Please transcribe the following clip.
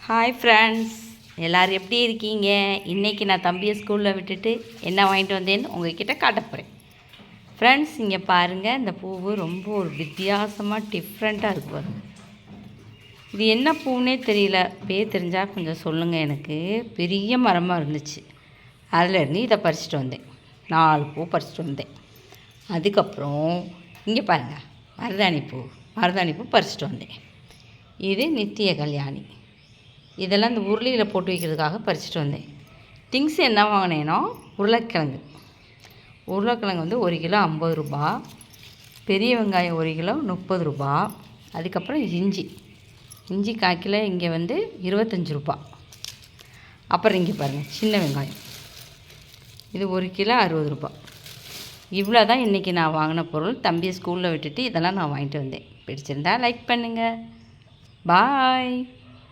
Hi friends, எல்லோரும் எப்படி இருக்கீங்க? இன்றைக்கி நான் தம்பியை ஸ்கூலில் விட்டுட்டு என்ன வாங்கிட்டு வந்தேன்னு உங்கள்கிட்ட காட்ட போகிறேன். ஃப்ரெண்ட்ஸ், இங்கே பாருங்கள், இந்த பூவு ரொம்ப ஒரு வித்தியாசமாக டிஃப்ரெண்ட்டாக இருக்குது பாருங்கள். இது என்ன பூன்னே தெரியல, பேர் தெரிஞ்சால் கொஞ்சம் சொல்லுங்கள். எனக்கு பெரிய மரமாக இருந்துச்சு, அதிலேருந்து இதை பறிச்சிட்டு வந்தேன். 4 பூ பறிச்சிட்டு வந்தேன். அதுக்கப்புறம் இங்கே பாருங்கள், மருதாணி பூ பறிச்சிட்டு வந்தேன். இது நித்திய கல்யாணி. இதெல்லாம் இந்த உருளையில் போட்டு வைக்கிறதுக்காக பறிச்சிட்டு வந்தேன். திங்ஸ் என்ன வாங்கினேன்னா, உருளைக்கிழங்கு வந்து 1 கிலோ 50 ரூபா, பெரிய வெங்காயம் 1 கிலோ 30 ரூபா. அதுக்கப்புறம் இஞ்சி 1/4 கிலோ இங்கே வந்து 25 ரூபா. அப்புறம் இங்கே பாருங்கள், சின்ன வெங்காயம் இது 1 கிலோ 60 ரூபா. இவ்வளோ தான் இன்றைக்கி நான் வாங்கின பொருள். தம்பியை ஸ்கூலில் விட்டுட்டு இதெல்லாம் நான் வாங்கிட்டு வந்தேன். பிடிச்சிருந்தா லைக் பண்ணுங்கள். பாய்.